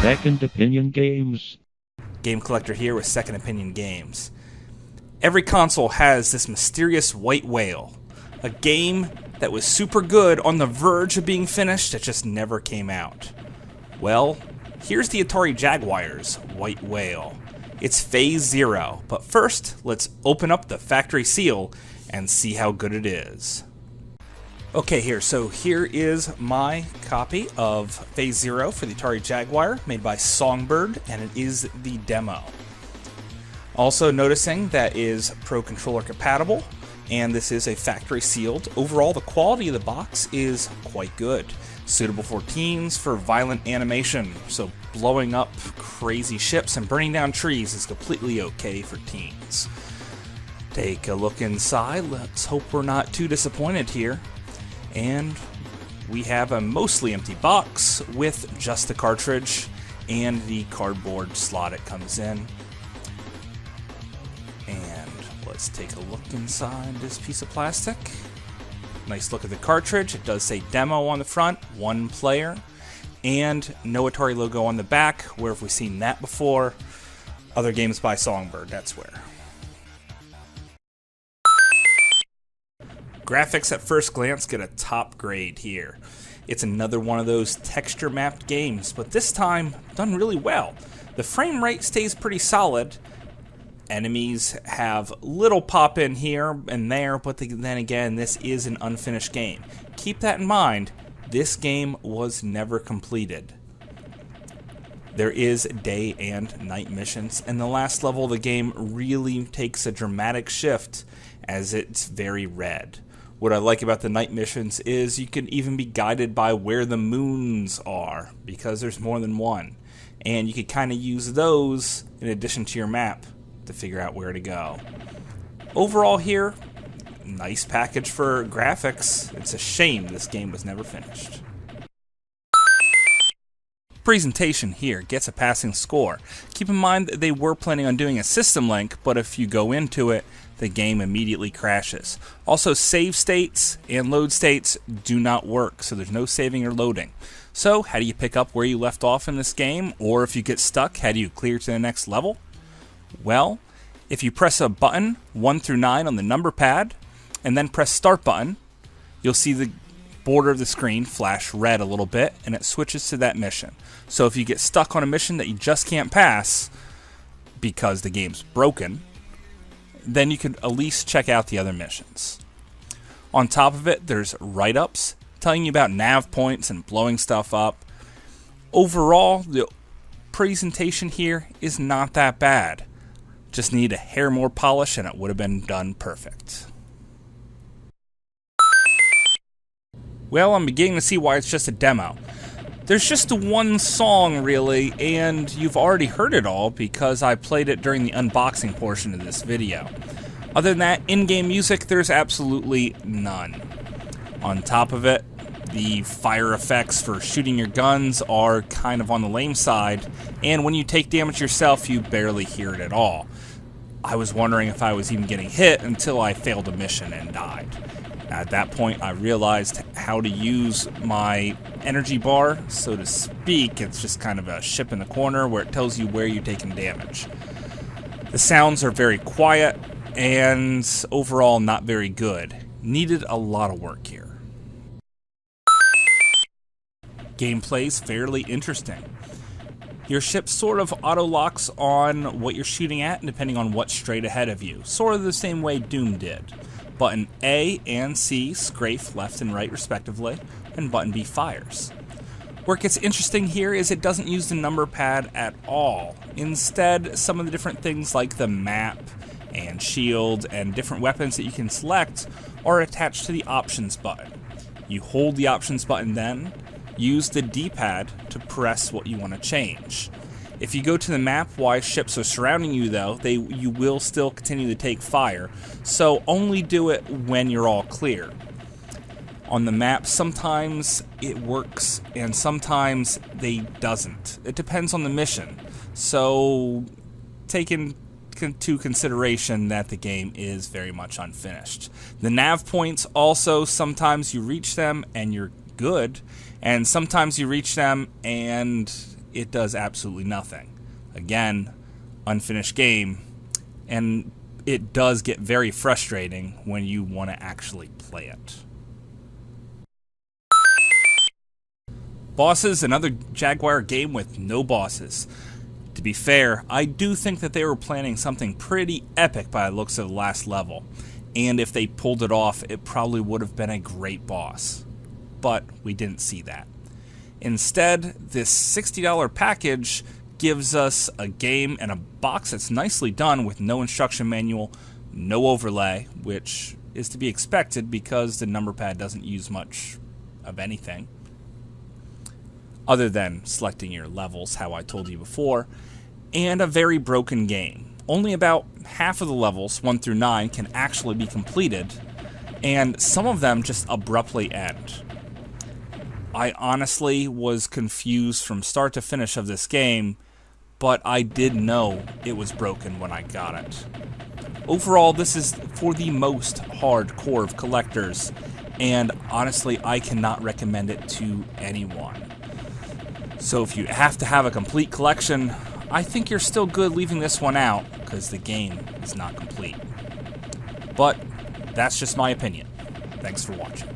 Second Opinion Games. Game Collector here with Second Opinion Games. Every console has this mysterious white whale, a game that was super good on the verge of being finished that just never came out. Well, here's the Atari Jaguar's white whale. It's Phase 0, but first, let's open up the factory seal and see how good it is. Okay, here is my copy of Phase 0 for the Atari Jaguar, made by Songbird, and it is the demo. Also noticing that is Pro Controller compatible, and this is a factory sealed. Overall, the quality of the box is quite good. Suitable for teens for violent animation, so blowing up crazy ships and burning down trees is completely okay for teens. Take a look inside, let's hope we're not too disappointed here. And we have a mostly empty box with just the cartridge and the cardboard slot it comes in. And let's take a look inside this piece of plastic. Nice look at the cartridge. It does say demo on the front, 1 player, and no Atari logo on the back. Where have we seen that before? Other games by Songbird, that's where. Graphics at first glance get a top grade here. It's another one of those texture mapped games, but this time done really well. The frame rate stays pretty solid. Enemies have little pop in here and there, but then again, this is an unfinished game. Keep that in mind, this game was never completed. There is day and night missions, and the last level of the game really takes a dramatic shift as it's very red. What I like about the night missions is you can even be guided by where the moons are, because there's more than one. And you can kind of use those in addition to your map to figure out where to go. Overall here, nice package for graphics. It's a shame this game was never finished. Presentation here gets a passing score. Keep in mind that they were planning on doing a system link, but if you go into it, the game immediately crashes. Also, save states and load states do not work, so there's no saving or loading. So, how do you pick up where you left off in this game? Or if you get stuck, how do you clear to the next level? Well, if you press a button, 1 through 9 on the number pad, and then press start button, you'll see the border of the screen flash red a little bit, and it switches to that mission. So if you get stuck on a mission that you just can't pass because the game's broken, then you can at least check out the other missions. On top of it, there's write-ups telling you about nav points and blowing stuff up. Overall, the presentation here is not that bad. Just need a hair more polish and it would have been done perfect. Well, I'm beginning to see why it's just a demo. There's just one song, really, and you've already heard it all because I played it during the unboxing portion of this video. Other than that, in-game music, there's absolutely none. On top of it, the fire effects for shooting your guns are kind of on the lame side, and when you take damage yourself, you barely hear it at all. I was wondering if I was even getting hit until I failed a mission and died. At that point, I realized how to use my energy bar, so to speak. It's just kind of a ship in the corner where it tells you where you're taking damage. The sounds are very quiet and overall not very good. Needed a lot of work here. Gameplay's fairly interesting. Your ship sort of auto-locks on what you're shooting at depending on what's straight ahead of you, sort of the same way Doom did. Button A and C strafe left and right respectively, and button B fires. Where it gets interesting here is it doesn't use the number pad at all. Instead, some of the different things like the map and shield and different weapons that you can select are attached to the options button. You hold the options button then, use the D-pad to press what you want to change. If you go to the map while ships are surrounding you though, you will still continue to take fire, so only do it when you're all clear. On the map, sometimes it works and sometimes they doesn't. It depends on the mission, so take into consideration that the game is very much unfinished. The nav points also, sometimes you reach them and you're good, and sometimes you reach them and it does absolutely nothing. Again, unfinished game, and it does get very frustrating when you want to actually play it. Bosses, another Jaguar game with no bosses. To be fair, I do think that they were planning something pretty epic by the looks of the last level, and if they pulled it off, it probably would have been a great boss. But we didn't see that. Instead, this $60 package gives us a game and a box that's nicely done with no instruction manual, no overlay, which is to be expected because the number pad doesn't use much of anything other than selecting your levels, how I told you before, and a very broken game. Only about half of the levels, 1 through 9, can actually be completed, and some of them just abruptly end. I honestly was confused from start to finish of this game, but I did know it was broken when I got it. Overall, this is for the most hardcore of collectors, and honestly, I cannot recommend it to anyone. So if you have to have a complete collection, I think you're still good leaving this one out, because the game is not complete. But that's just my opinion. Thanks for watching.